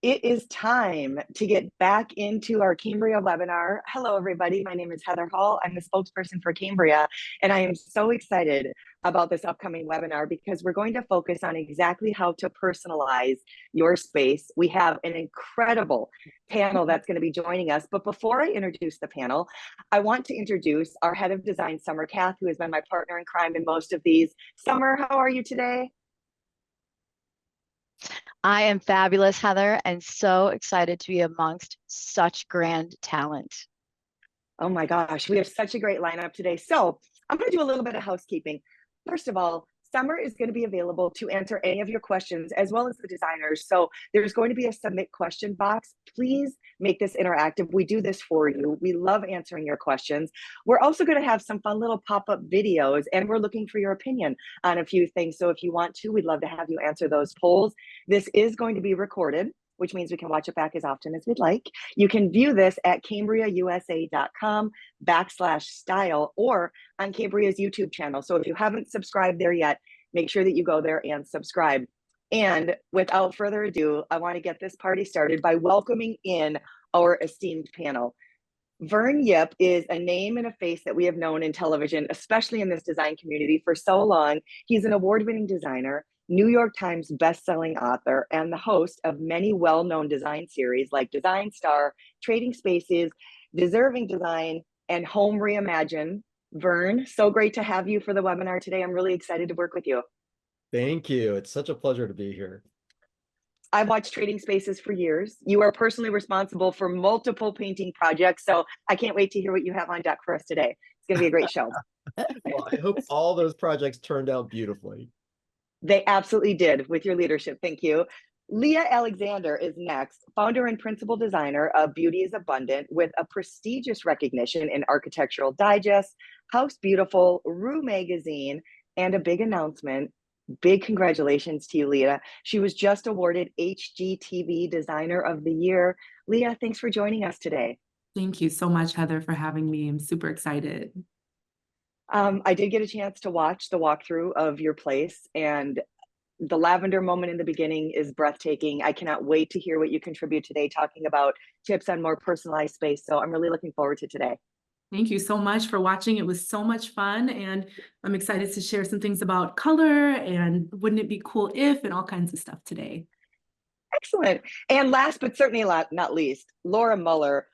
It is time to get back into our Cambria webinar. Hello, everybody. My name is Heather Hall. I'm the spokesperson for Cambria, and I am so excited about this upcoming webinar because we're going to focus on exactly how to personalize your space. We have an incredible panel that's going to be joining us. But before I introduce the panel, I want to introduce our head of design, Summer Kath, who has been my partner in crime in most of these. Summer, how are you today? I am fabulous, Heather, and so excited to be amongst such grand talent. Oh my gosh, we have such a great lineup today. So I'm going to do a little bit of housekeeping. First of all, Summer is going to be available to answer any of your questions as well as the designers. So there's going to be a submit question box. Please make this interactive. We do this for you. We love answering your questions. We're also going to have some fun little pop-up videos, and we're looking for your opinion on a few things. So if you want to, we'd love to have you answer those polls. This is going to be recorded, which means we can watch it back as often as we'd like. You can view this at cambriausa.com/style or on Cambria's YouTube channel. So if you haven't subscribed there yet, make sure that you go there and subscribe. And without further ado, I want to get this party started by welcoming in our esteemed panel. Vern Yip is a name and a face that we have known in television, especially in this design community, for so long. He's an award-winning designer, New York Times best-selling author, and the host of many well-known design series like Design Star, Trading Spaces, Deserving Design, and Home Reimagine. Vern, so great to have you for the webinar today. I'm really excited to work with you. Thank you. It's such a pleasure to be here. I've watched Trading Spaces for years. You are personally responsible for multiple painting projects, so I can't wait to hear what you have on deck for us today. It's going to be a great show. Well, I hope all those projects turned out beautifully. They absolutely did with your leadership. Thank you. Leah Alexander is next, founder and principal designer of Beauty is Abundant, with a prestigious recognition in Architectural Digest, House Beautiful, Rue Magazine, and a big announcement. Big congratulations to you, Leah. She was just awarded HGTV Designer of the Year. Leah, thanks for joining us today. Thank you so much, Heather, for having me. I'm super excited. I did get a chance to watch the walkthrough of your place, and the lavender moment in the beginning is breathtaking. I cannot wait to hear what you contribute today, talking about tips on more personalized space. So I'm really looking forward to today. Thank you so much for watching. It was so much fun, and I'm excited to share some things about color and wouldn't it be cool if and all kinds of stuff today. Excellent. And last but certainly not least, Laura Muller.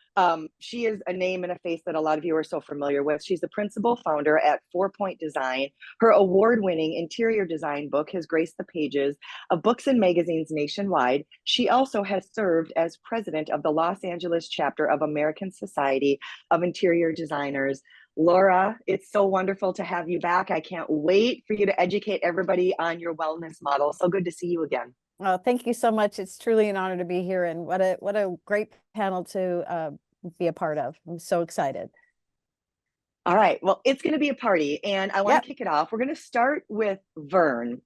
She is a name and a face that a lot of you are so familiar with. She's the principal founder at 4 Point Design. Her award-winning interior design book has graced the pages of books and magazines nationwide. She also has served as president of the Los Angeles chapter of American Society of Interior Designers. Laura, it's so wonderful to have you back. I can't wait for you to educate everybody on your wellness model. So good to see you again. Oh, thank you so much. It's truly an honor to be here, and what a great panel to be a part of. I'm so excited. All right, well, it's going to be a party, and I want to kick it off. We're going to start with Vern.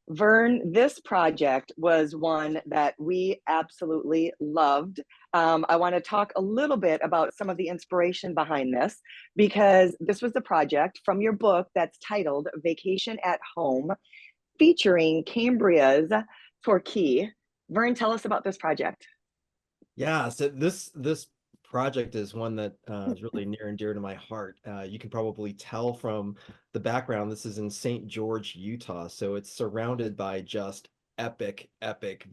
Vern, this project was one that we absolutely loved. I want to talk a little bit about some of the inspiration behind this, because this was the project from your book that's titled Vacation at Home, featuring Cambria's Torquay. Vern, tell us about this project. Yeah, so this project is one that is really near and dear to my heart. You can probably tell from the background, this is in St. George, Utah. So it's surrounded by just epic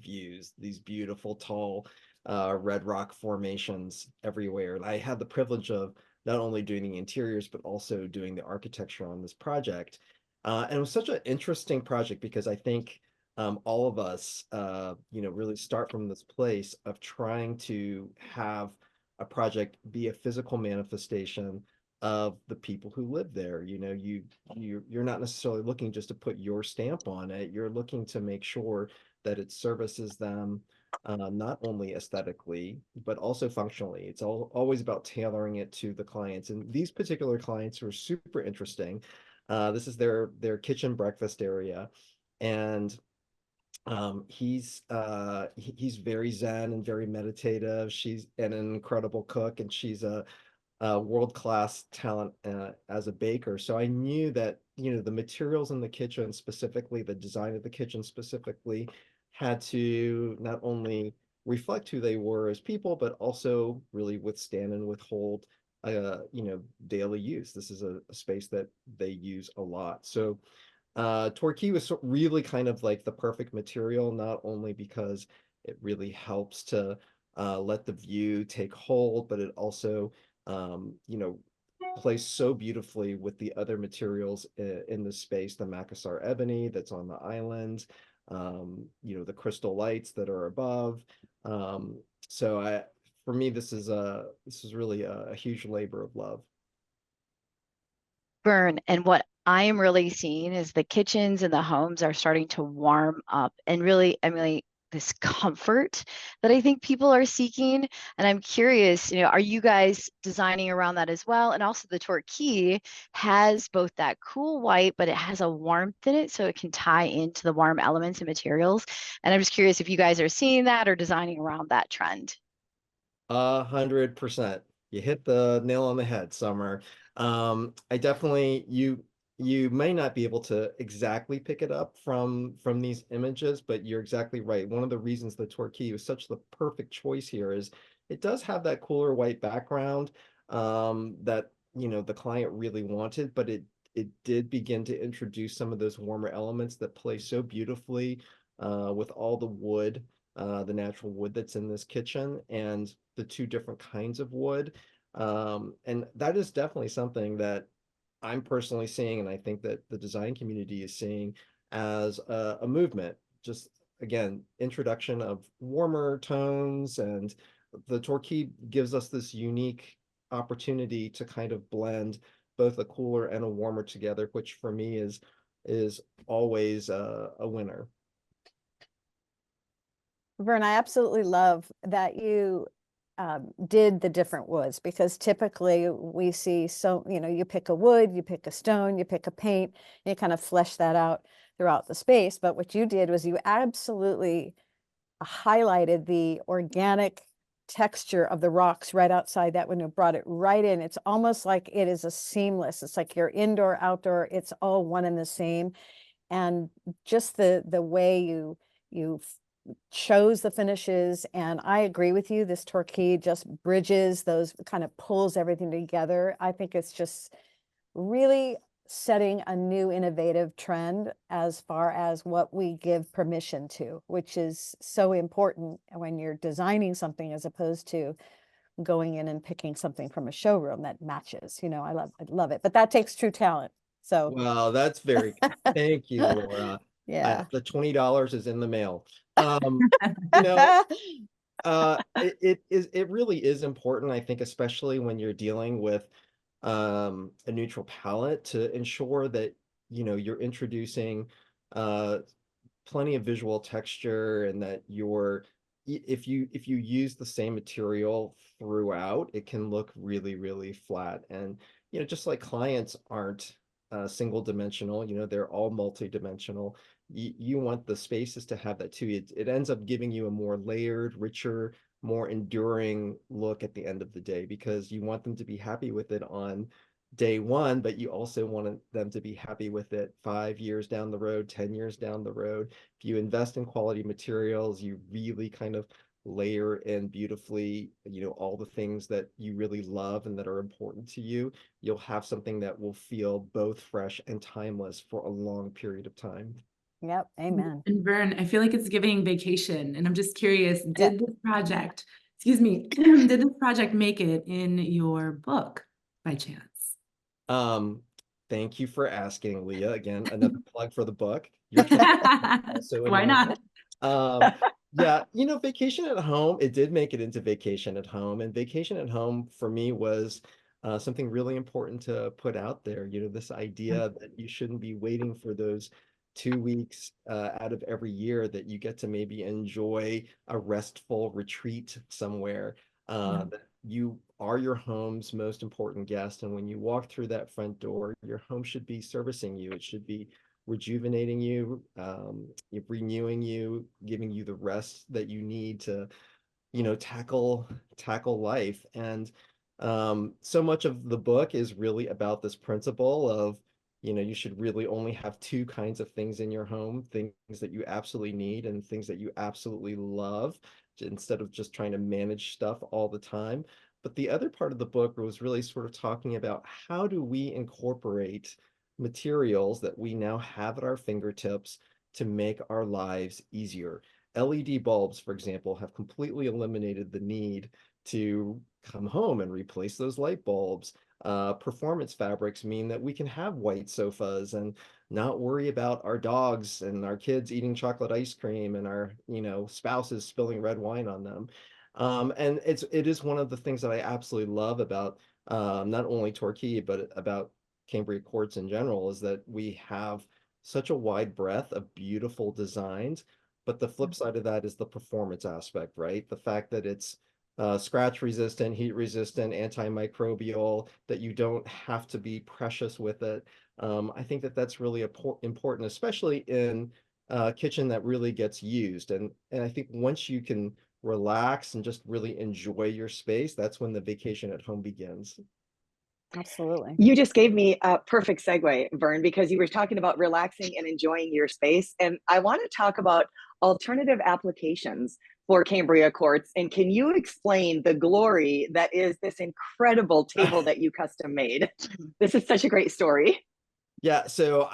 views, these beautiful, tall red rock formations everywhere. And I had the privilege of not only doing the interiors, but also doing the architecture on this project. And it was such an interesting project because I think all of us, really start from this place of trying to have a project be a physical manifestation of the people who live there. You're not necessarily looking just to put your stamp on it. You're looking to make sure that it services them not only aesthetically, but also functionally. It's always about tailoring it to the clients. And these particular clients were super interesting. This is their kitchen breakfast area. And he's very zen and very meditative. She's an incredible cook, and she's a world-class talent as a baker. So I knew that the materials in the kitchen, specifically the design of the kitchen specifically, had to not only reflect who they were as people, but also really withstand and withhold daily use. This is a space that they use a lot. So Torquay was really kind of like the perfect material, not only because it really helps to let the view take hold, but it also, plays so beautifully with the other materials in the space, the Makassar ebony that's on the island, the crystal lights that are above. So for me, this is really a huge labor of love. Vern, and what I am really seeing is the kitchens and the homes are starting to warm up and really emulate this comfort that I think people are seeking. And I'm curious, are you guys designing around that as well? And also the Torquay has both that cool white, but it has a warmth in it, so it can tie into the warm elements and materials. And I'm just curious if you guys are seeing that or designing around that trend. 100%. You hit the nail on the head, Summer. I definitely you may not be able to exactly pick it up from these images, but you're exactly right. One of the reasons the Torquay is such the perfect choice here is it does have that cooler white background that the client really wanted, but it did begin to introduce some of those warmer elements that play so beautifully with all the wood, the natural wood that's in this kitchen, and the two different kinds of wood. And that is definitely something that I'm personally seeing, and I think that the design community is seeing as a movement. Just again, introduction of warmer tones, and the Torquay gives us this unique opportunity to kind of blend both a cooler and a warmer together, which for me is always a winner. Vern, I absolutely love that you did the different woods, because typically we see, so you pick a wood, you pick a stone, you pick a paint, and you kind of flesh that out throughout the space. But what you did was you absolutely highlighted the organic texture of the rocks right outside that window, brought it right in. It's almost like it is a seamless, it's like you're indoor, outdoor, it's all one and the same. And just the way you chose the finishes, and I agree with you, this Torquay just bridges those, kind of pulls everything together. I think it's just really setting a new innovative trend as far as what we give permission to, which is so important when you're designing something, as opposed to going in and picking something from a showroom that matches. I love it, but that takes true talent. So Well, that's very thank you, Laura. yeah. The $20 is in the mail. You know, it really is important, I think, especially when you're dealing with a neutral palette, to ensure that you're introducing plenty of visual texture, and that if you use the same material throughout, it can look really, really flat. And just like clients aren't single dimensional, they're all multi-dimensional. You want the spaces to have that too. It ends up giving you a more layered, richer, more enduring look at the end of the day, because you want them to be happy with it on day one, but you also want them to be happy with it 5 years down the road, 10 years down the road. If you invest in quality materials, you really kind of layer in beautifully, all the things that you really love and that are important to you, you'll have something that will feel both fresh and timeless for a long period of time. Yep. Amen. And Vern, I feel like it's giving vacation, and I'm just curious, Yeah. did this project, did this project make it in your book by chance? Thank you for asking, Leah. Again, another plug for the book. Your also in Why my not? book. Yeah, Vacation at Home, it did make it into Vacation at Home, and Vacation at Home for me was something really important to put out there. This idea that you shouldn't be waiting for those 2 weeks out of every year, that you get to maybe enjoy a restful retreat somewhere. That you are your home's most important guest, and when you walk through that front door, your home should be servicing you. It should be rejuvenating you, renewing you, giving you the rest that you need to, tackle life. And so much of the book is really about this principle of, you should really only have two kinds of things in your home: things that you absolutely need and things that you absolutely love. instead of just trying to manage stuff all the time. But the other part of the book was really sort of talking about how do we incorporate materials that we now have at our fingertips to make our lives easier. LED bulbs, for example, have completely eliminated the need to come home and replace those light bulbs. Performance fabrics mean that we can have white sofas and not worry about our dogs and our kids eating chocolate ice cream and our, spouses spilling red wine on them. And it is one of the things that I absolutely love about not only Torquay, but about Cambria Quartz in general, is that we have such a wide breadth of beautiful designs. But the flip side of that is the performance aspect, right? The fact that it's scratch resistant, heat resistant, antimicrobial, that you don't have to be precious with it. I think that that's really important, especially in a kitchen that really gets used. And I think once you can relax and just really enjoy your space, that's when the vacation at home begins. Absolutely. You just gave me a perfect segue, Vern, because you were talking about relaxing and enjoying your space. And I want to talk about alternative applications for Cambria Quartz. And can you explain the glory that is this incredible table that you custom made? This is such a great story. Yeah, so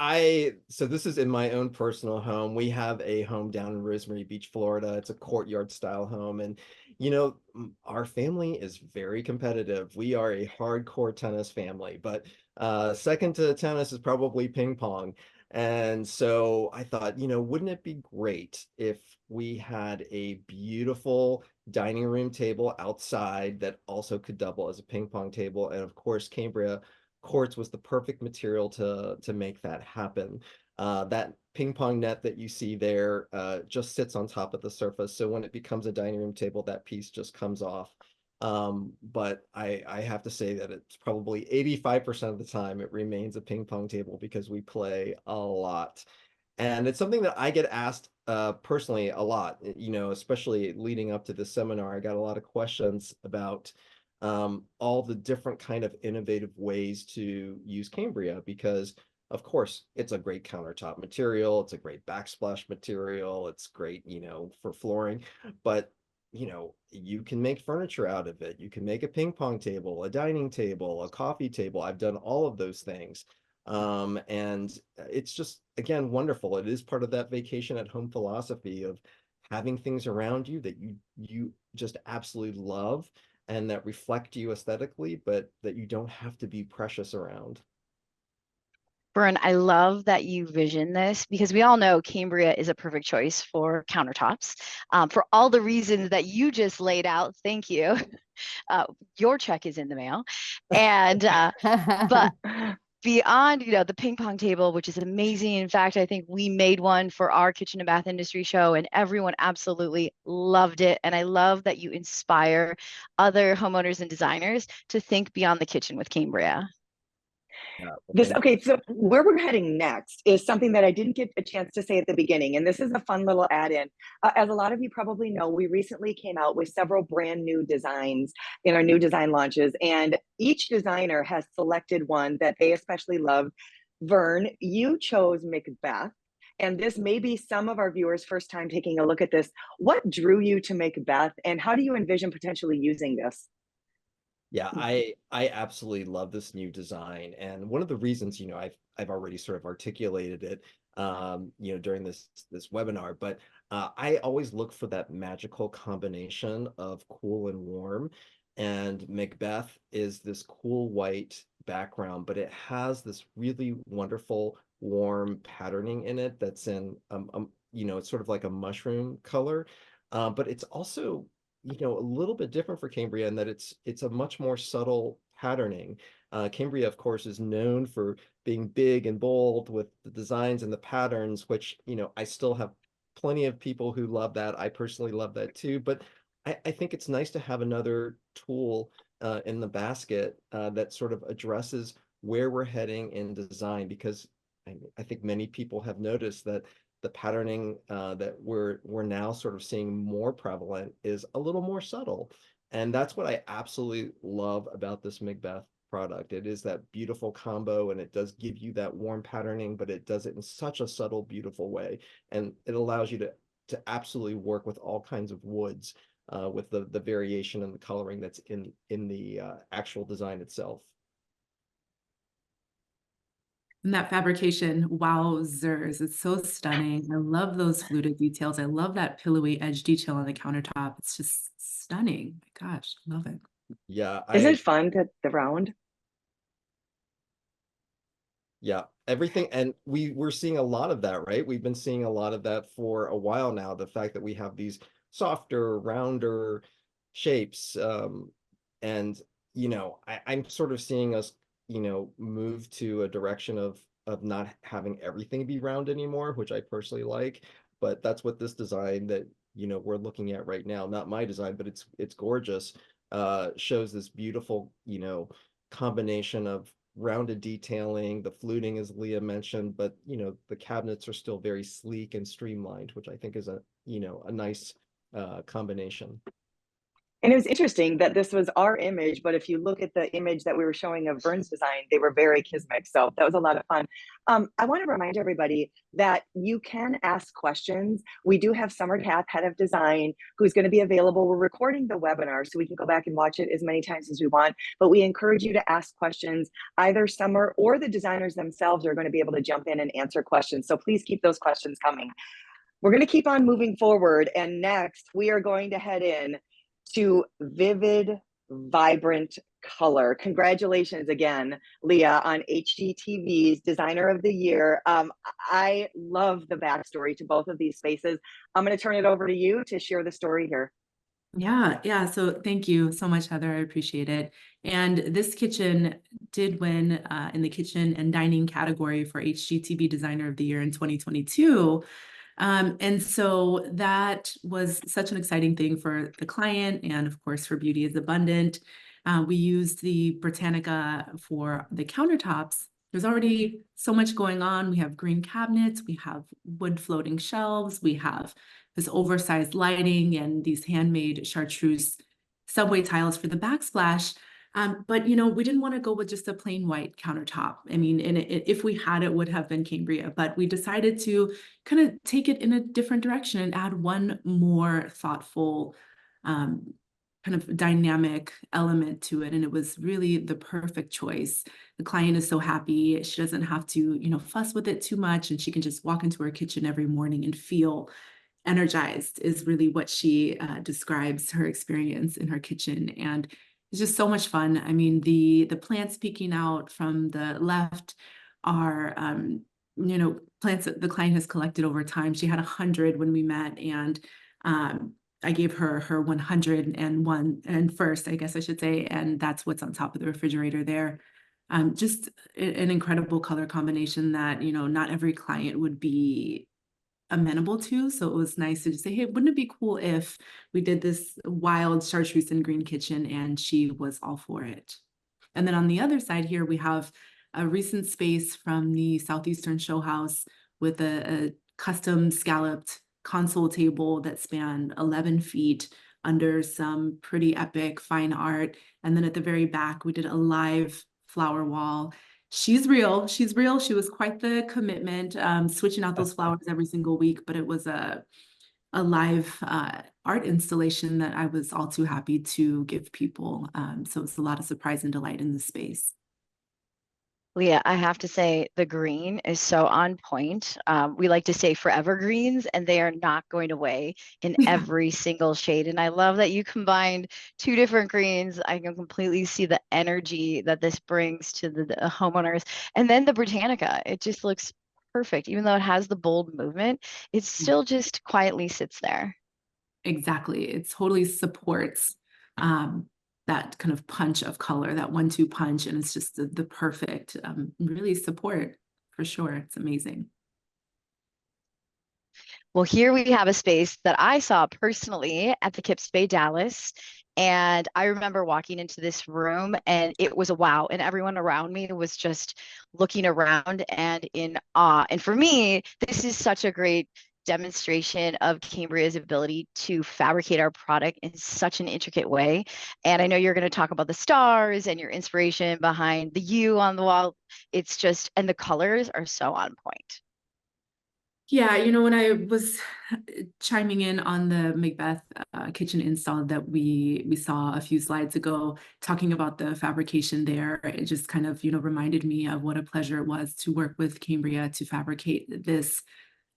this is in my own personal home. We have a home down in Rosemary Beach, Florida. It's a courtyard style home. And, our family is very competitive. We are a hardcore tennis family, but second to tennis is probably ping pong. And so I thought, wouldn't it be great if we had a beautiful dining room table outside that also could double as a ping pong table? And of course, Cambria Quartz was the perfect material to make that happen. That ping pong net that you see there just sits on top of the surface. So when it becomes a dining room table, that piece just comes off. But I have to say that it's probably 85% of the time it remains a ping pong table because we play a lot. And it's something that I get asked personally a lot, especially leading up to this seminar. I got a lot of questions about all the different kind of innovative ways to use Cambria, because of course it's a great countertop material, it's a great backsplash material, it's great, for flooring, but you can make furniture out of it. You can make a ping pong table, a dining table, a coffee table. I've done all of those things. And it's just, again, wonderful. It is part of that vacation at home philosophy of having things around you that you just absolutely love and that reflect you aesthetically, but that you don't have to be precious around. Vern, I love that you vision this, because we all know Cambria is a perfect choice for countertops for all the reasons that you just laid out. Thank you. Your check is in the mail. And but beyond, the ping pong table, which is amazing. In fact, I think we made one for our kitchen and bath industry show and everyone absolutely loved it. And I love that you inspire other homeowners and designers to think beyond the kitchen with Cambria. Yeah, Okay, so where we're heading next is something that I didn't get a chance to say at the beginning, and this is a fun little add-in. As a lot of you probably know, we recently came out with several brand new designs in our new design launches, and each designer has selected one that they especially love. Vern, you chose Macbeth, and this may be some of our viewers' first time taking a look at this. What drew you to Macbeth, and how do you envision potentially using this? Yeah, I absolutely love this new design. And one of the reasons, I've already sort of articulated it during this webinar, but I always look for that magical combination of cool and warm. And Macbeth is this cool white background, but it has this really wonderful warm patterning in it that's in it's sort of like a mushroom color. But it's also a little bit different for Cambria in that it's a much more subtle patterning. Cambria, of course, is known for being big and bold with the designs and the patterns, which, I still have plenty of people who love that. I personally love that too, but I think it's nice to have another tool in the basket that sort of addresses where we're heading in design, because I think many people have noticed that the patterning that we're now sort of seeing more prevalent is a little more subtle. And that's what I absolutely love about this Macbeth product. It is that beautiful combo, and it does give you that warm patterning, but it does it in such a subtle, beautiful way. And it allows you to absolutely work with all kinds of woods. with the variation and the coloring that's in the actual design itself. And that fabrication, wowzers, it's so stunning. I love those fluted details. I love that pillowy edge detail on the countertop. It's just stunning. My gosh, love it. Yeah, Isn't it fun to the round? Yeah, everything. And we're seeing a lot of that, right? We've been seeing a lot of that for a while now. The fact that we have these softer, rounder shapes. And, I'm sort of seeing us, move to a direction of not having everything be round anymore, which I personally like. But that's what this design that, we're looking at right now, not my design, but it's gorgeous, shows this beautiful, combination of rounded detailing, the fluting, as Leah mentioned, but the cabinets are still very sleek and streamlined, which I think is a nice combination. And it was interesting that this was our image, but if you look at the image that we were showing of Vern's design, they were very kismic. So that was a lot of fun. I want to remind everybody that you can ask questions. We do have Summer Tath, head of design, who's going to be available. We're recording the webinar, so we can go back and watch it as many times as we want. But we encourage you to ask questions. Either Summer or the designers themselves are going to be able to jump in and answer questions. So please keep those questions coming. We're going to keep on moving forward. And next, we are going to head in to vivid, vibrant color. Congratulations again, Leah, on HGTV's Designer of the Year. I love the backstory to both of these spaces. I'm going to turn it over to you to share the story here. Yeah. So thank you so much, Heather. I appreciate it. And this kitchen did win in the kitchen and dining category for HGTV Designer of the Year in 2022. And so that was such an exciting thing for the client and, of course, for Beauty is Abundant. We used the Britannica for the countertops. There's already so much going on. We have green cabinets, we have wood floating shelves, we have this oversized lighting and these handmade chartreuse subway tiles for the backsplash. But we didn't want to go with just a plain white countertop. I mean, and if we had, it would have been Cambria, but we decided to kind of take it in a different direction and add one more thoughtful, kind of dynamic element to it. And it was really the perfect choice. The client is so happy. She doesn't have to, fuss with it too much, and she can just walk into her kitchen every morning and feel energized, is really what she describes her experience in her kitchen. And it's just so much fun. I mean, the plants peeking out from the left are, plants that the client has collected over time. She had 100 when we met, and I gave her 101 and first, I guess I should say, and that's what's on top of the refrigerator there. Just an incredible color combination that, not every client would be amenable to. So it was nice to just say, hey, wouldn't it be cool if we did this wild chartreuse and green kitchen? And she was all for it. And then on the other side here, we have a recent space from the Southeastern Show House with a custom scalloped console table that spanned 11 feet under some pretty epic fine art. And then at the very back, we did a live flower wall. She's real. She was quite the commitment, switching out those flowers every single week, but it was a live art installation that I was all too happy to give people. So it's a lot of surprise and delight in the space. Leah, I have to say the green is so on point. We like to say forever greens, and they are not going away in every single shade. And I love that you combined two different greens. I can completely see the energy that this brings to the homeowners. And then the Britannica, it just looks perfect. Even though it has the bold movement, it still just quietly sits there. Exactly. It totally supports that kind of punch of color, that 1-2 punch, and it's just the perfect really support for sure. It's amazing. Well, here we have a space that I saw personally at the Kips Bay Dallas. And I remember walking into this room and it was a wow. And everyone around me was just looking around and in awe. And for me, this is such a great demonstration of Cambria's ability to fabricate our product in such an intricate way. And I know you're going to talk about the stars and your inspiration behind the U on the wall. It's just, and the colors are so on point. Yeah, you know, when I was chiming in on the Macbeth kitchen install that we saw a few slides ago, talking about the fabrication there, it just kind of, you know, reminded me of what a pleasure it was to work with Cambria to fabricate this,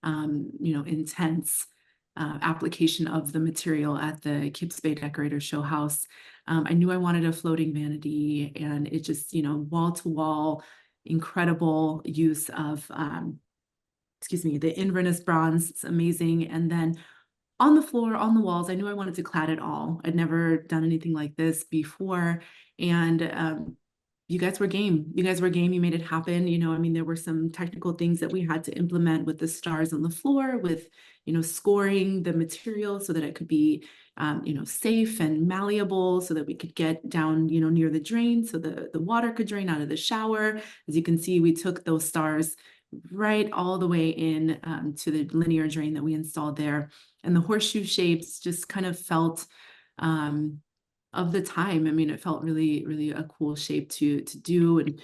you know, intense application of the material at the Kips Bay Decorator Show House. I knew I wanted a floating vanity, and it just, you know, wall to wall, incredible use of excuse me, the Inverness bronze. It's amazing. And then on the floor, on the walls, I knew I wanted to clad it all. I'd never done anything like this before. And you guys were game. You guys were game. You made it happen. You know, I mean, there were some technical things that we had to implement with the stars on the floor, with, you know, scoring the material so that it could be, you know, safe and malleable, so that we could get down, you know, near the drain, so the water could drain out of the shower. As you can see, we took those stars right all the way in to the linear drain that we installed there. And the horseshoe shapes just kind of felt of the time. I mean, it felt really, really a cool shape to do. And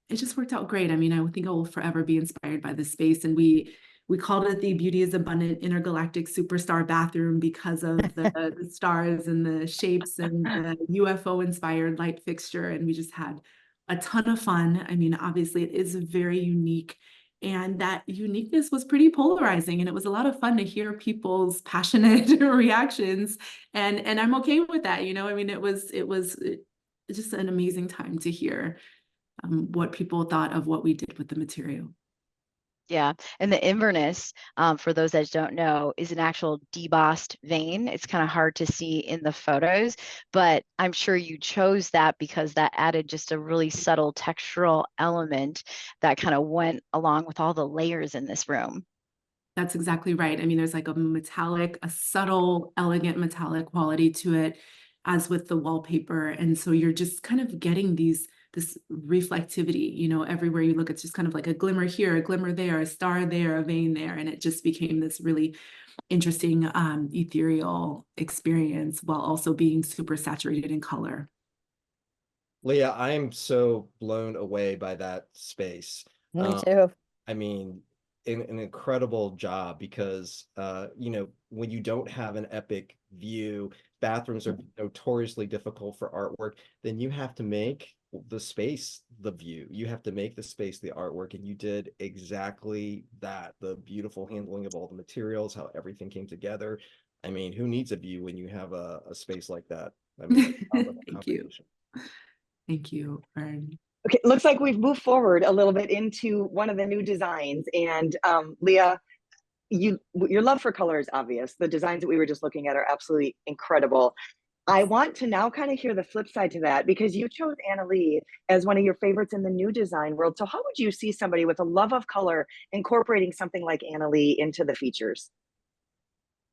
it just worked out great. I mean, I think I will forever be inspired by this space. And we called it the Beauty is Abundant Intergalactic Superstar Bathroom because of the stars and the shapes and the UFO inspired light fixture. And we just had a ton of fun. I mean, obviously it is very unique, and that uniqueness was pretty polarizing, and it was a lot of fun to hear people's passionate reactions, and I'm okay with that. You know, I mean, it was just an amazing time to hear what people thought of what we did with the material. Yeah, and the Inverness, for those that don't know, is an actual debossed vein. It's kind of hard to see in the photos, but I'm sure you chose that because that added just a really subtle textural element that kind of went along with all the layers in this room. That's exactly right. I mean, there's like a subtle, elegant metallic quality to it, as with the wallpaper. And so you're just kind of getting this reflectivity, you know, everywhere you look. It's just kind of like a glimmer here, a glimmer there, a star there, a vein there. And it just became this really interesting, ethereal experience, while also being super saturated in color. Leah, I am so blown away by that space. Me too. I mean, an incredible job, because you know, when you don't have an epic view, bathrooms are notoriously difficult for artwork, then you have to make the space the view. You have to make the space the artwork, and you did exactly that. The beautiful handling of all the materials, how everything came together. I mean, who needs a view when you have a space like that? I mean, Thank you. Thank you, Vern. Okay, looks like we've moved forward a little bit into one of the new designs. And Leah, your love for color is obvious. The designs that we were just looking at are absolutely incredible. I want to now kind of hear the flip side to that, because you chose Anna Lee as one of your favorites in the new design world. So how would you see somebody with a love of color incorporating something like Anna Lee into the features?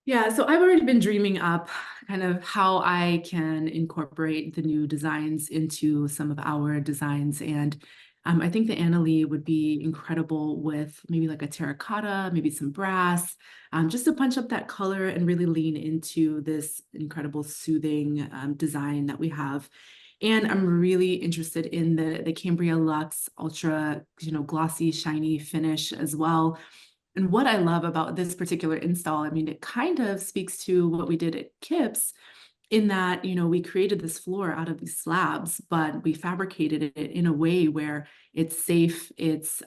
Yeah, so I've already been dreaming up kind of how I can incorporate the new designs into some of our designs. And I think the Anna Lee would be incredible with maybe like a terracotta, maybe some brass, just to punch up that color and really lean into this incredible soothing design that we have. And I'm really interested in the Cambria Luxe Ultra, you know, glossy, shiny finish as well. And what I love about this particular install, I mean, it kind of speaks to what we did at Kips, in that, you know, we created this floor out of these slabs, but we fabricated it in a way where it's safe. It's,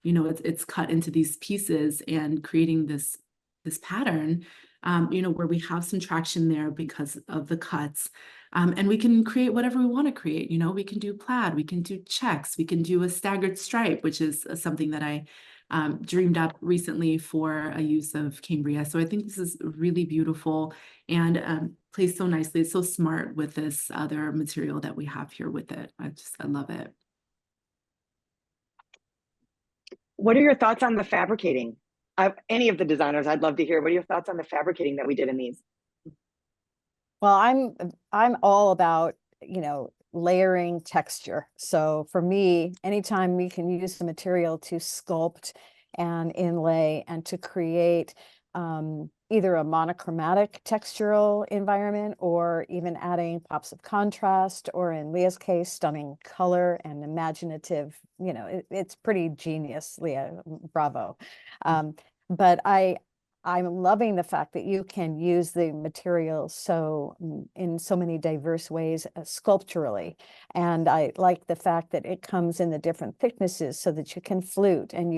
you know, it's cut into these pieces, and creating this pattern, you know, where we have some traction there because of the cuts. And we can create whatever we want to create. You know, we can do plaid, we can do checks, we can do a staggered stripe, which is something that I dreamed up recently for a use of Cambria. So I think this is really beautiful, and plays so nicely. It's so smart with this other material that we have here with it. I love it. What are your thoughts on the fabricating? Any of the designers, I'd love to hear. What are your thoughts on the fabricating that we did in these? Well, I'm all about, you know, layering texture. So for me, anytime we can use the material to sculpt and inlay and to create either a monochromatic textural environment, or even adding pops of contrast, or in Leah's case, stunning color and imaginative, it's pretty genius, Leah, bravo. But I'm loving the fact that you can use the material in so many diverse ways sculpturally. And I like the fact that it comes in the different thicknesses so that you can flute and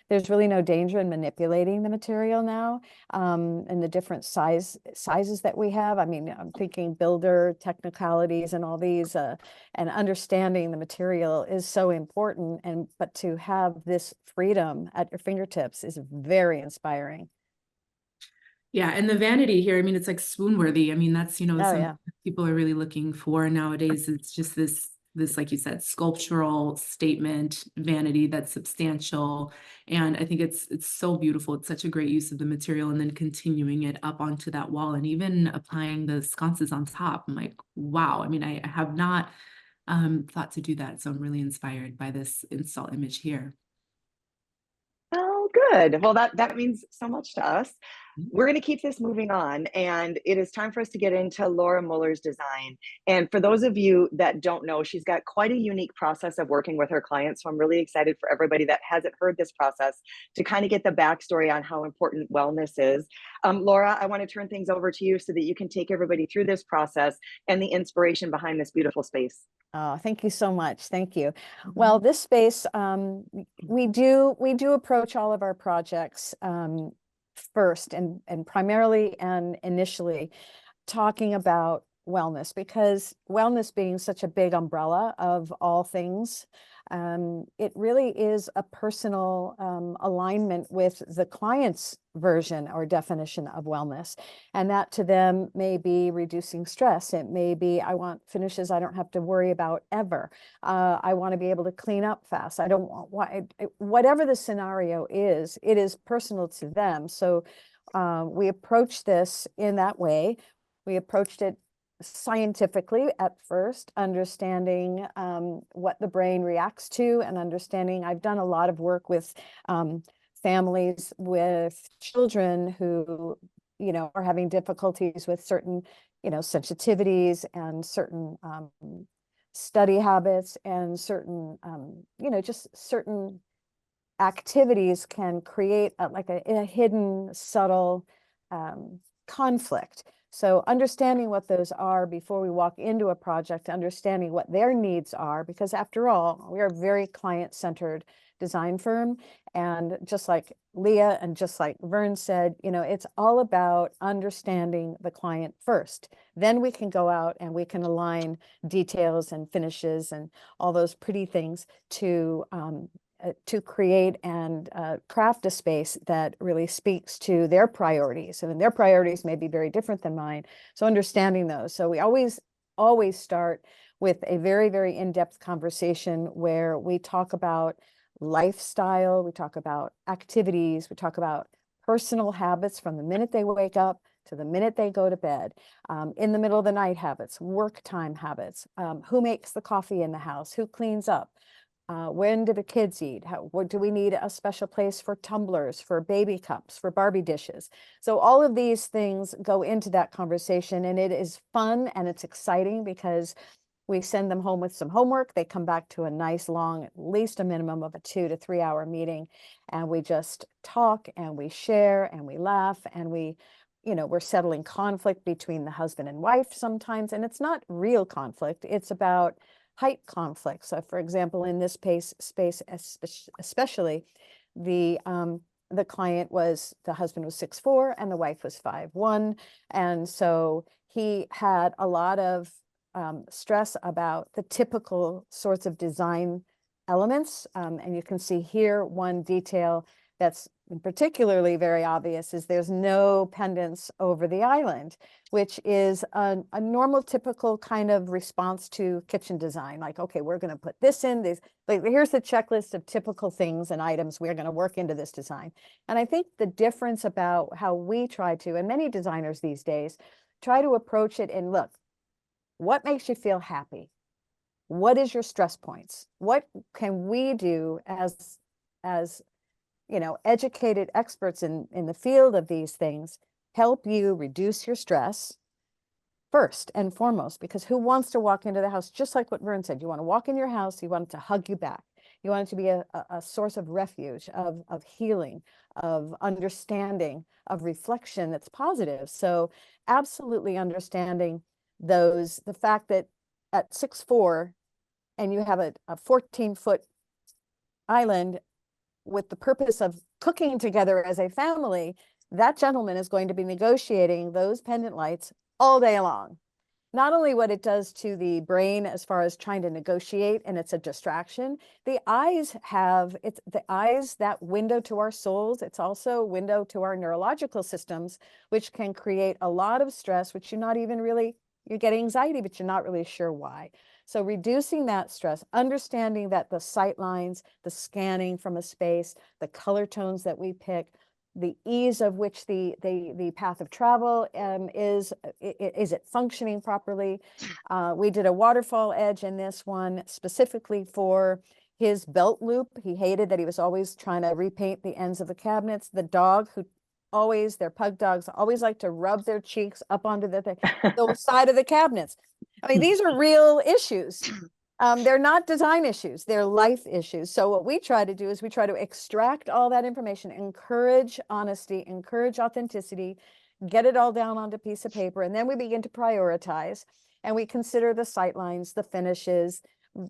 there's really no danger in manipulating the material now, and the different sizes that we have. I mean, I'm thinking builder technicalities and all these, and understanding the material is so important. But to have this freedom at your fingertips is very inspiring. Yeah, and the vanity here, I mean, it's like swoon worthy. I mean, that's, Oh, something yeah. people are really looking for nowadays. It's just this, like you said, sculptural statement vanity that's substantial. And I think it's so beautiful. It's such a great use of the material, and then continuing it up onto that wall and even applying the sconces on top. I'm like, wow. I mean, I have not thought to do that. So I'm really inspired by this install image here. Oh, good. Well, that means so much to us. We're going to keep this moving on, and it is time for us to get into Laura Muller's design. And for those of you that don't know, she's got quite a unique process of working with her clients. So I'm really excited for everybody that hasn't heard this process to kind of get the backstory on how important wellness is. Laura, I want to turn things over to you so that you can take everybody through this process and the inspiration behind this beautiful space. Oh, thank you so much. Thank you. Well, this space, we do approach all of our projects first and primarily and initially talking about wellness, because wellness being such a big umbrella of all things, it really is a personal alignment with the client's version or definition of wellness. And that to them may be reducing stress. It may be, I want finishes I don't have to worry about ever. I want to be able to clean up fast. I don't want, whatever the scenario is, it is personal to them. So we approach this in that way. We approached it scientifically at first, understanding what the brain reacts to, and understanding, I've done a lot of work with families with children who, are having difficulties with certain, sensitivities and certain study habits, and certain, just certain activities can create a hidden, subtle conflict. So understanding what those are before we walk into a project, understanding what their needs are, because after all, we are a very client-centered design firm. And just like Leah and just like Vern said, it's all about understanding the client first. Then we can go out and we can align details and finishes and all those pretty things to create and craft a space that really speaks to their priorities. And their priorities may be very different than mine. So understanding those. So we always start with a very, very in-depth conversation where we talk about lifestyle, we talk about activities, we talk about personal habits from the minute they wake up to the minute they go to bed, in the middle of the night habits, work time habits, who makes the coffee in the house, who cleans up, when do the kids eat? What do we need a special place for tumblers, for baby cups, for Barbie dishes? So all of these things go into that conversation, and it is fun and it's exciting because we send them home with some homework. They come back to a nice long, at least a minimum of a 2 to 3 hour meeting. And we just talk and we share and we laugh and we're settling conflict between the husband and wife sometimes. And it's not real conflict. It's about height conflict. So for example, in this space especially, the client the husband was 6'4" and the wife was 5'1". And so he had a lot of stress about the typical sorts of design elements. And you can see here one detail that's particularly very obvious is there's no pendants over the island, which is a normal, typical kind of response to kitchen design. Like, okay, we're going to put this in. Here's the checklist of typical things and items we're going to work into this design. And I think the difference about how we try to, and many designers these days, try to approach it and look, what makes you feel happy? What is your stress points? What can we do as educated experts in the field of these things help you reduce your stress first and foremost, because who wants to walk into the house, just like what Vern said, you want to walk in your house, you want it to hug you back. You want it to be a source of refuge, of healing, of understanding, of reflection that's positive. So absolutely understanding the fact that at 6'4", and you have a 14-foot island with the purpose of cooking together as a family, that gentleman is going to be negotiating those pendant lights all day long. Not only what it does to the brain as far as trying to negotiate, and it's a distraction, the eyes that window to our souls. It's also a window to our neurological systems, which can create a lot of stress, which you get anxiety, but you're not really sure why. So reducing that stress, understanding that the sight lines, the scanning from a space, the color tones that we pick, the ease of which the path of travel is it functioning properly? We did a waterfall edge in this one specifically for his belt loop. He hated that he was always trying to repaint the ends of the cabinets. The dog, their pug dogs always like to rub their cheeks up onto the side of the cabinets. I mean, these are real issues. They're not design issues, they're life issues. So what we try to do is we try to extract all that information, encourage honesty, encourage authenticity, get it all down onto a piece of paper, and then we begin to prioritize, and we consider the sight lines, the finishes,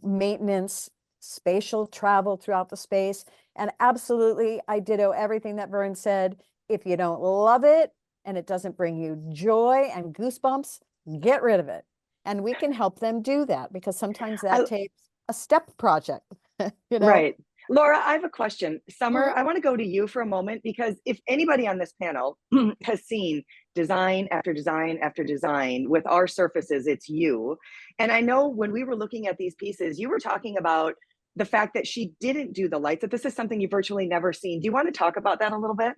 maintenance, spatial travel throughout the space. And absolutely, I ditto everything that Vern said. If you don't love it and it doesn't bring you joy and goosebumps, get rid of it. And we can help them do that, because sometimes that takes a step project, Right. Laura, I have a question. Summer, I want to go to you for a moment, because if anybody on this panel has seen design after design after design with our surfaces, it's you. And I know when we were looking at these pieces, you were talking about the fact that she didn't do the lights, that this is something you've virtually never seen. Do you want to talk about that a little bit?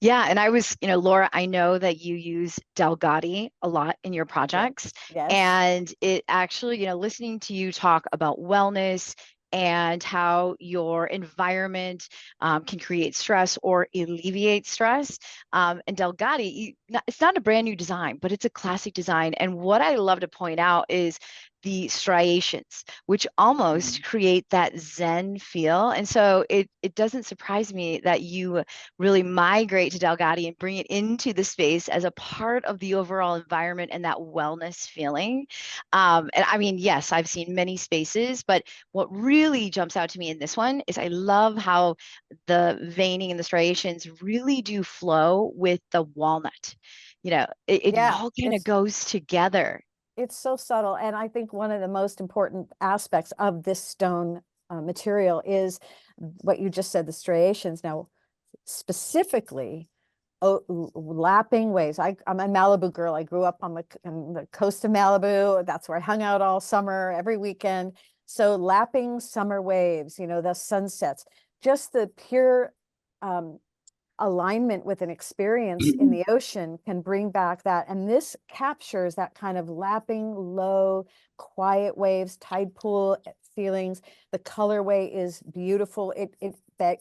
Yeah, and I was, Laura, I know that you use Delgatti a lot in your projects. Yes. And it actually, listening to you talk about wellness and how your environment can create stress or alleviate stress. And Delgatti, it's not a brand new design, but it's a classic design. And what I love to point out is the striations, which almost create that Zen feel. And so it doesn't surprise me that you really migrate to Delgatti and bring it into the space as a part of the overall environment and that wellness feeling. And I mean, yes, I've seen many spaces, but what really jumps out to me in this one is I love how the veining and the striations really do flow with the walnut. It all kind of goes together. It's so subtle. And I think one of the most important aspects of this stone material is what you just said, the striations. Now, specifically, lapping waves. I'm a Malibu girl. I grew up on the coast of Malibu. That's where I hung out all summer, every weekend. So lapping summer waves, the sunsets, just the pure alignment with an experience in the ocean can bring back that. And this captures that kind of lapping, low, quiet waves, tide pool feelings. The colorway is beautiful. It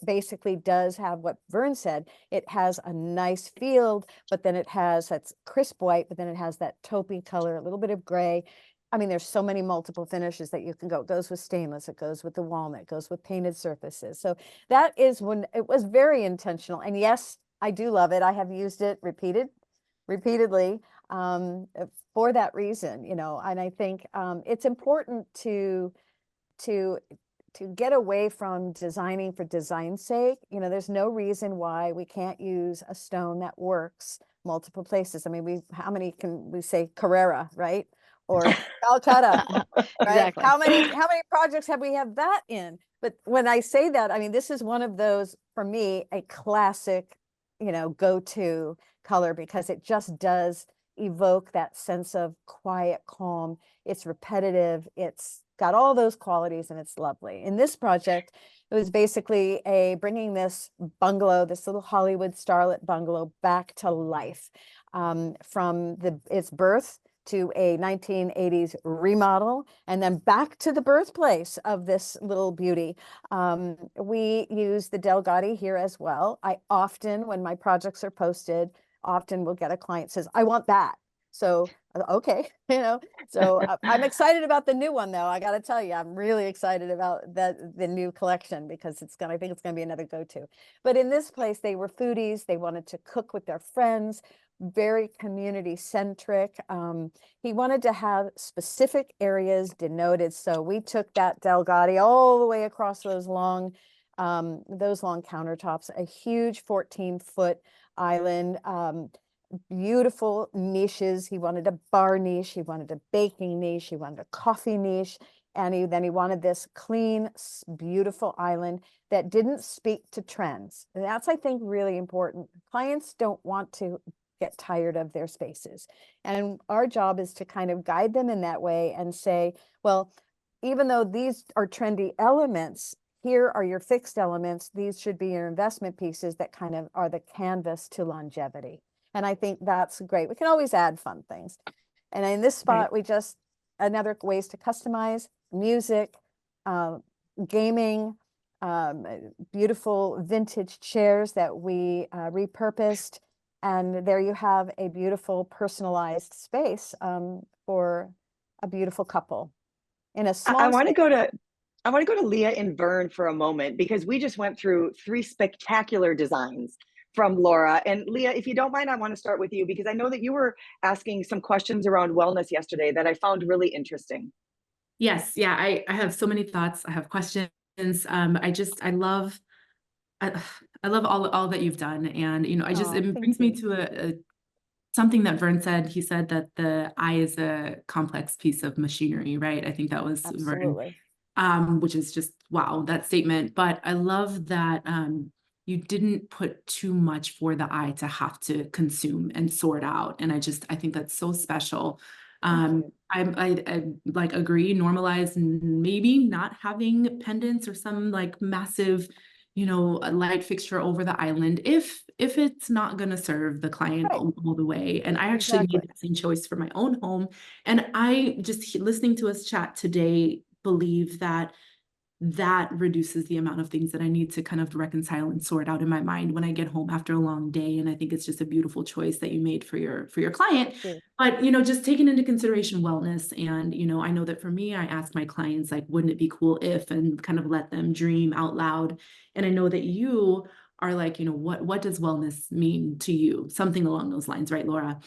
basically does have what Vern said. It has a nice field, but then it has that's crisp white, but then it has that taupey color, a little bit of gray. I mean, there's so many multiple finishes that you can go. It goes with stainless, it goes with the walnut, it goes with painted surfaces. So that is when it was very intentional. And yes, I do love it. I have used it repeatedly for that reason, and I think it's important to get away from designing for design's sake. There's no reason why we can't use a stone that works multiple places. I mean, how many can we say Carrara, right? Or Calcutta, right? Exactly. How many projects have we had that in? But when I say that, I mean, this is one of those, for me, a classic, go-to color, because it just does evoke that sense of quiet, calm. It's repetitive. It's got all those qualities, and it's lovely. In this project, it was basically bringing this bungalow, this little Hollywood starlet bungalow, back to life from its birth to a 1980s remodel, and then back to the birthplace of this little beauty. We use the Delgado here as well. I often, when my projects are posted, often will get a client says, I want that. So, okay, so I'm excited about the new one though. I got to tell you, I'm really excited about the new collection because I think it's going to be another go-to. But in this place, they were foodies. They wanted to cook with their friends, very community centric. He wanted to have specific areas denoted. So we took that Delgado all the way across those long countertops, a huge 14-foot island, beautiful niches. He wanted a bar niche, he wanted a baking niche, he wanted a coffee niche, and then he wanted this clean, beautiful island that didn't speak to trends. And that's, I think, really important. Clients don't want to get tired of their spaces. And our job is to kind of guide them in that way and say, well, even though these are trendy elements, here are your fixed elements. These should be your investment pieces that kind of are the canvas to longevity. And I think that's great. We can always add fun things. And in this spot, we just, another ways to customize music, gaming, beautiful vintage chairs that we repurposed. And there you have a beautiful personalized space for a beautiful couple in a small I want to go to Leah and Vern for a moment, because we just went through 3 spectacular designs from Laura. And Leah, if you don't mind, I want to start with you, because I know that you were asking some questions around wellness yesterday that I found really interesting. Yes, yeah, I have so many thoughts. I have questions. I love all that you've done, and it brings me to something that Vern said. He said that the eye is a complex piece of machinery, right? I think that was Absolutely. Vern, which is just wow, that statement. But I love that you didn't put too much for the eye to have to consume and sort out, and I think that's so special. I like agree, normalize maybe not having pendants or some like massive, a light fixture over the island if it's not going to serve the client all the way. And I actually made the same choice for my own home. And I just listening to us chat today believe that reduces the amount of things that I need to kind of reconcile and sort out in my mind when I get home after a long day. And I think it's just a beautiful choice that you made for your client. But, just taking into consideration wellness. And, I know that for me, I ask my clients, like, wouldn't it be cool if, and kind of let them dream out loud. And I know that you are like, what does wellness mean to you? Something along those lines, right, Laura?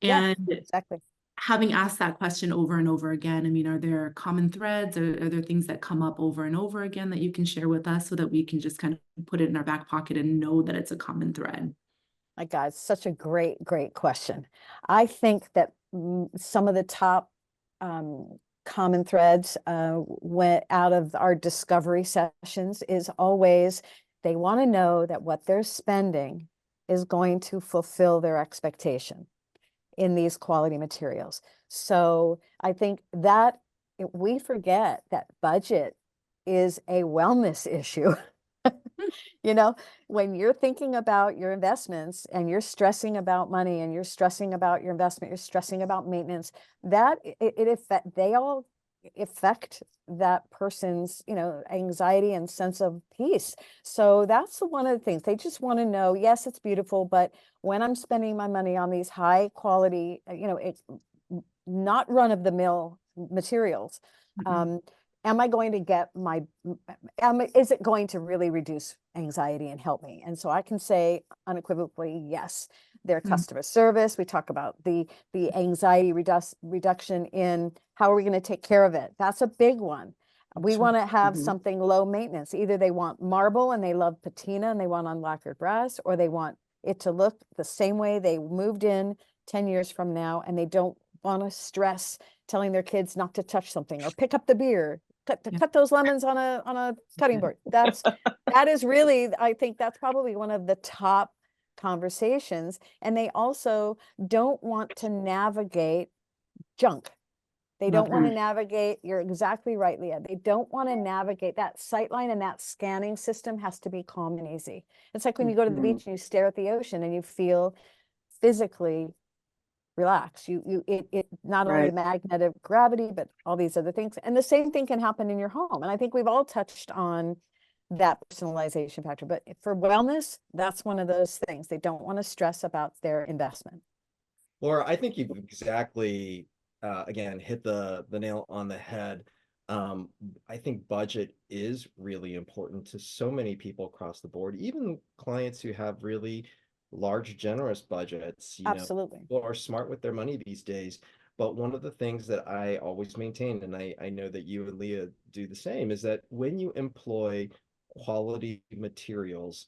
And exactly. Having asked that question over and over again, I mean, are there common threads, or are there things that come up over and over again that you can share with us so that we can just kind of put it in our back pocket and know that it's a common thread? My God, such a great question. I think that some of the top common threads went out of our discovery sessions is always they want to know that what they're spending is going to fulfill their expectation in these quality materials. So I think that we forget that budget is a wellness issue. When you're thinking about your investments and you're stressing about money and you're stressing about your investment, you're stressing about maintenance, that they all affect that person's, anxiety and sense of peace. So that's one of the things they just want to know. Yes, it's beautiful, but when I'm spending my money on these high quality, it's not run of the mill materials, am I going to get is it going to really reduce anxiety and help me? And so I can say unequivocally, yes. Their customer service, we talk about the anxiety reduction in how are we going to take care of it? That's a big one. We want to have something low maintenance. Either they want marble and they love patina and they want unlacquered brass, or they want it to look the same way they moved in 10 years from now, and they don't want to stress telling their kids not to touch something or pick up the beer, cut those lemons on a cutting board. That is really, I think that's probably one of the top conversations. And they also don't want to navigate junk. They don't want to navigate, you're exactly right, Leah. They don't want to navigate that sightline, and that scanning system has to be calm and easy. It's like when you go to the beach and you stare at the ocean and you feel physically relax. It not only Right. the magnetic gravity, but all these other things. And the same thing can happen in your home. And I think we've all touched on that personalization factor. But for wellness, that's one of those things. They don't want to stress about their investment. Laura, I think you've exactly again hit the nail on the head. I think budget is really important to so many people across the board, even clients who have really large, generous budgets. Absolutely. People are smart with their money these days. But one of the things that I always maintain, and I know that you and Leah do the same, is that when you employ quality materials,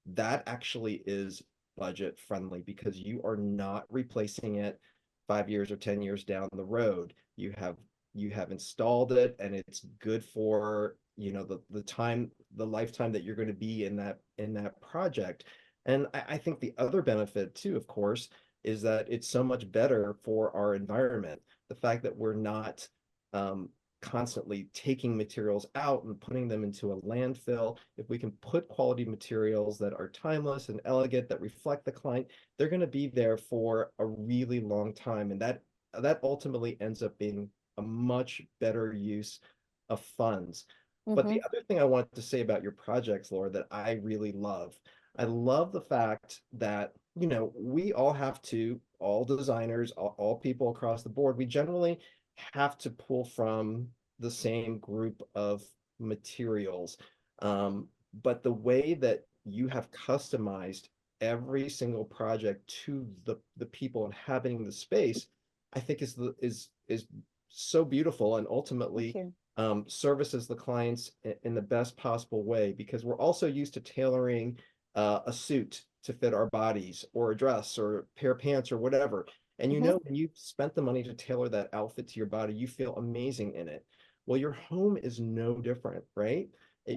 that actually is budget friendly because you are not replacing it 5 years or 10 years down the road. You have installed it and it's good for the time, the lifetime that you're going to be in that project. And I think the other benefit too, of course, is that it's so much better for our environment. The fact that we're not constantly taking materials out and putting them into a landfill. If we can put quality materials that are timeless and elegant, that reflect the client, they're going to be there for a really long time. And that ultimately ends up being a much better use of funds. But the other thing I wanted to say about your projects, Laura, that I really love, I love the fact that, we all have to, all designers, all people across the board, we generally have to pull from the same group of materials. But the way that you have customized every single project to the people inhabiting the space, I think is so beautiful and ultimately services the clients in the best possible way, because we're also used to tailoring a suit to fit our bodies, or a dress or a pair of pants or whatever. And when you've spent the money to tailor that outfit to your body, you feel amazing in it. Well, your home is no different, right?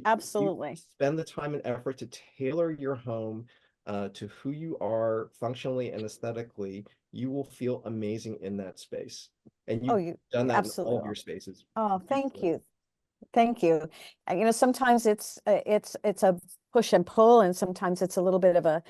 Absolutely. You spend the time and effort to tailor your home to who you are functionally and aesthetically, you will feel amazing in that space. And you've done that in all of your spaces. Oh, thank you. Thank you. Sometimes it's a push and pull, and sometimes it's a little bit of a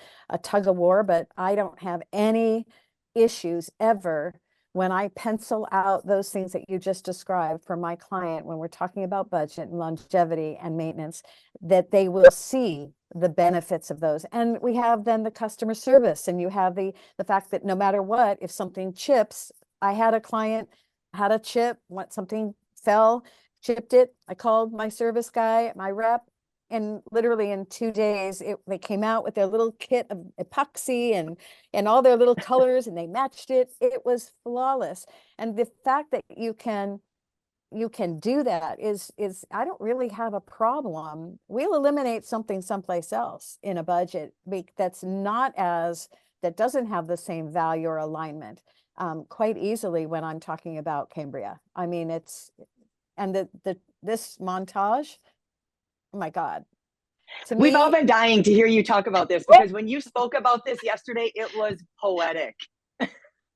tug of war, but I don't have any issues ever when I pencil out those things that you just described for my client, when we're talking about budget and longevity and maintenance, that they will see the benefits of those. And we have then the customer service, and you have the fact that no matter what, if something chips, I had a client had a chip, something fell, chipped it. I called my service guy, my rep, and literally in 2 days, they came out with their little kit of epoxy and all their little colors, and they matched it. It was flawless. And the fact that you can do that is I don't really have a problem. We'll eliminate something someplace else in a budget that doesn't have the same value or alignment quite easily when I'm talking about Cambria. I mean, this montage, oh my God. We've all been dying to hear you talk about this, because when you spoke about this yesterday, it was poetic.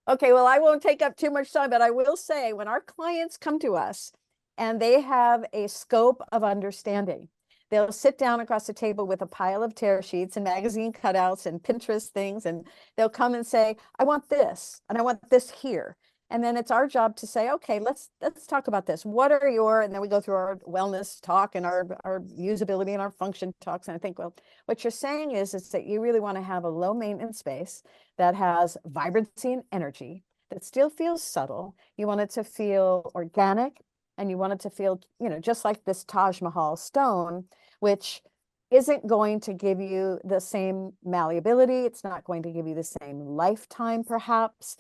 Okay, well, I won't take up too much time, but I will say, when our clients come to us and they have a scope of understanding, they'll sit down across the table with a pile of tear sheets and magazine cutouts and Pinterest things, and they'll come and say, I want this, and I want this here. And then it's our job to say, okay, let's talk about this. What are and then we go through our wellness talk and our usability and our function talks. And I think, well, what you're saying is that you really want to have a low maintenance space that has vibrancy and energy, that still feels subtle. You want it to feel organic, and you want it to feel, just like this Taj Mahal stone, which isn't going to give you the same malleability. It's not going to give you the same lifetime, perhaps.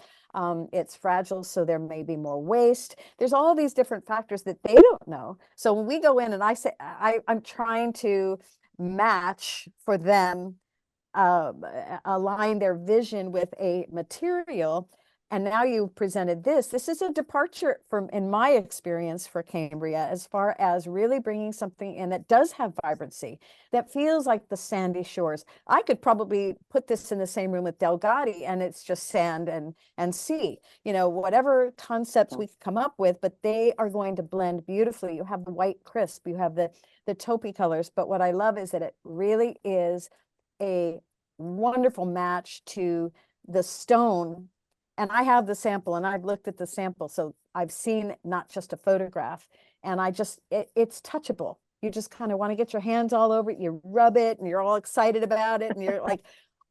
It's fragile, so there may be more waste. There's all these different factors that they don't know. So when we go in and I say, I'm trying to match for them, align their vision with a material. And now you presented this is a departure from, in my experience, for Cambria, as far as really bringing something in that does have vibrancy, that feels like the sandy shores. I could probably put this in the same room with Delgatti, and it's just sand and sea, whatever concepts we come up with, but they are going to blend beautifully. You have the white crisp, you have the taupey colors, but what I love is that it really is a wonderful match to the stone And I have the sample and I've looked at the sample. So I've seen not just a photograph, and it's touchable. You just kind of want to get your hands all over it. You rub it and you're all excited about it. And you're like,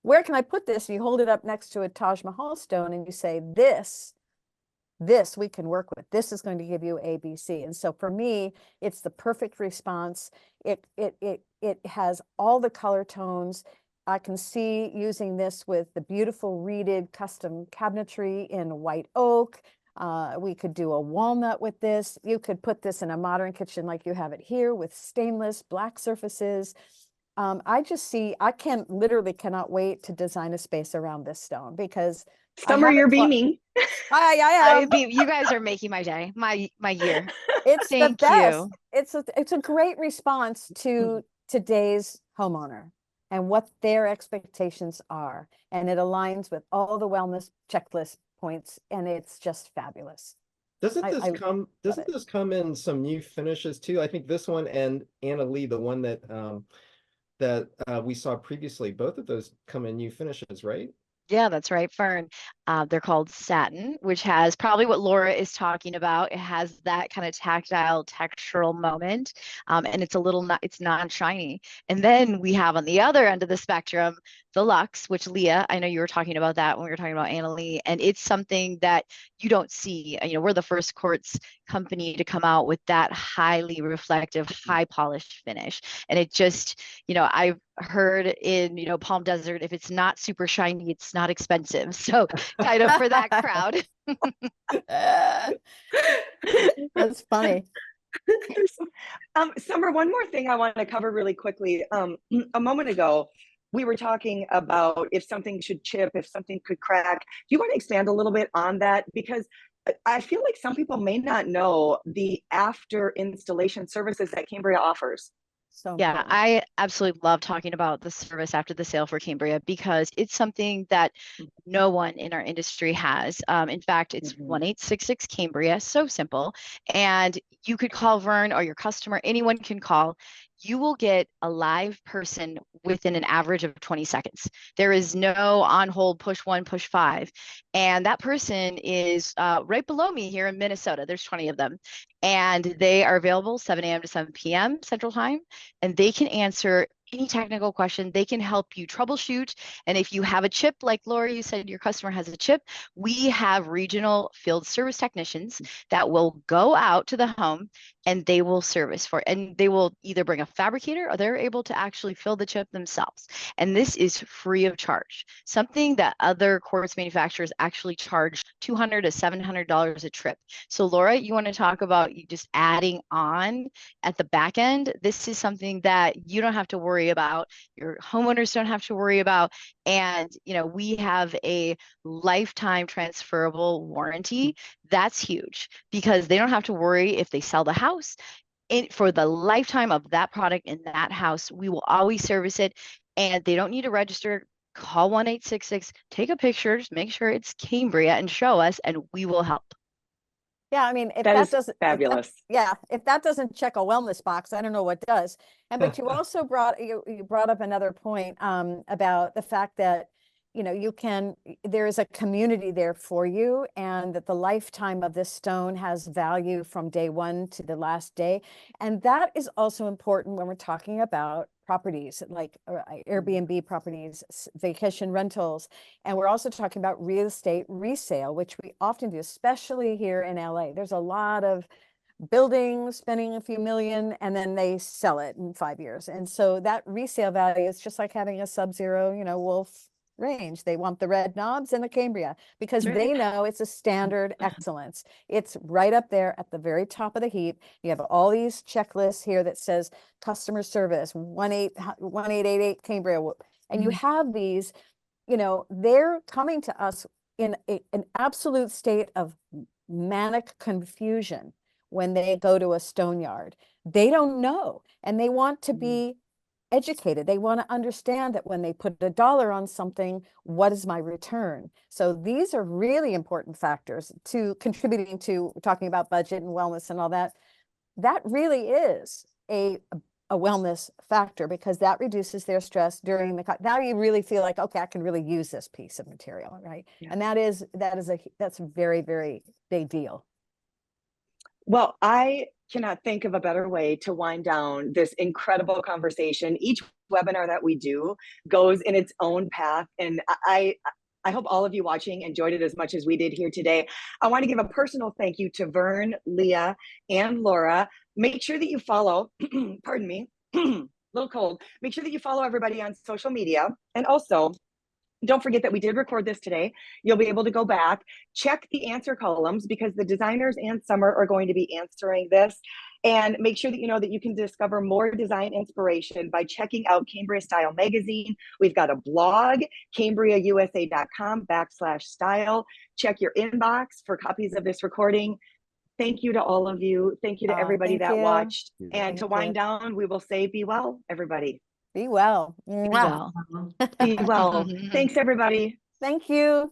where can I put this? And you hold it up next to a Taj Mahal stone and you say, this we can work with. This is going to give you ABC. And so for me, it's the perfect response. It has all the color tones. I can see using this with the beautiful reeded custom cabinetry in white oak. We could do a walnut with this. You could put this in a modern kitchen like you have it here with stainless black surfaces. I literally cannot wait to design a space around this stone, because Summer, you're beaming. I am. You guys are making my day, my year. It's Thank the best. you. It's a great response to today's homeowner and what their expectations are. And it aligns with all the wellness checklist points, and it's just fabulous. Doesn't this come in some new finishes too? I think this one and Anna Lee, the one that we saw previously, both of those come in new finishes, right? Yeah, that's right, Fern. They're called satin, which has probably what Laura is talking about. It has that kind of tactile, textural moment, and it's non-shiny. And then we have on the other end of the spectrum, the luxe, which Leah, I know you were talking about that when we were talking about Anna Lee, and it's something that you don't see. We're the first quartz company to come out with that highly reflective, high polished finish. And it just, I've heard in, Palm Desert, if it's not super shiny, it's not expensive. So kind of for that crowd. That's funny. Summer, one more thing I want to cover really quickly. A moment ago, we were talking about if something should chip, if something could crack. Do you want to expand a little bit on that? Because I feel like some people may not know the after installation services that Cambria offers. So yeah, important. I absolutely love talking about the service after the sale for Cambria, because it's something that no one in our industry has. In fact, it's 1-866 Cambria, so simple. And you could call Vern, or your customer, anyone can call. You will get a live person within an average of 20 seconds. There is no on hold, push 1, push 5. And that person is right below me here in Minnesota. There's 20 of them. And they are available 7 a.m. to 7 p.m. Central Time. And they can answer any technical question. They can help you troubleshoot. And if you have a chip, like Laura, you said your customer has a chip, we have regional field service technicians that will go out to the home and they will service for it. And they will either bring a fabricator, or they're able to actually fill the chip themselves. And this is free of charge, something that other quartz manufacturers actually charge $200 to $700 a trip. So Laura, you want to talk about you just adding on at the back end? This is something that you don't have to worry about. Your homeowners don't have to worry about. And, we have a lifetime transferable warranty. That's huge, because they don't have to worry if they sell the house. For the lifetime of that product in that house, we will always service it, and they don't need to register. Call 1-866, take a picture, just make sure it's Cambria and show us, and we will help. Yeah, I mean, if That that is doesn't, fabulous. if that doesn't check a wellness box, I don't know what does. But you also brought up another point about the fact that, there is a community there for you, and that the lifetime of this stone has value from day one to the last day. And that is also important when we're talking about properties like Airbnb properties, vacation rentals. And we're also talking about real estate resale, which we often do, especially here in LA. There's a lot of buildings spending a few million, and then they sell it in 5 years. And so that resale value is just like having a Sub-Zero, Wolf range. They want the red knobs and the Cambria, because they know it's a standard excellence. It's right up there at the very top of the heap. You have all these checklists here that says customer service 1888 Cambria, and you have these, they're coming to us in an absolute state of manic confusion when they go to a stone yard. They don't know, and they want to be educated. They want to understand that when they put $1 on something, what is my return? So these are really important factors to contributing to talking about budget and wellness and all that. That really is a a wellness factor, because that reduces their stress during the, now you really feel like, okay, I can really use this piece of material, right? Yeah. And that's a very, very big deal. Well, I cannot think of a better way to wind down this incredible conversation. Each webinar that we do goes in its own path, and I hope all of you watching enjoyed it as much as we did here today. I want to give a personal thank you to Vern, Leah, and Laura. Make sure that you follow, pardon me, a little cold. Make sure that you follow everybody on social media. And also, don't forget that we did record this today. You'll be able to go back, check the answer columns, because the designers and Summer are going to be answering this. And make sure that you know that you can discover more design inspiration by checking out Cambria Style Magazine. We've got a blog, cambriausa.com/style. Check your inbox for copies of this recording. Thank you to all of you. Thank you to everybody that watched. And to wind down, we will say, be well, everybody. Be well. Be well. Be well. Thanks, everybody. Thank you.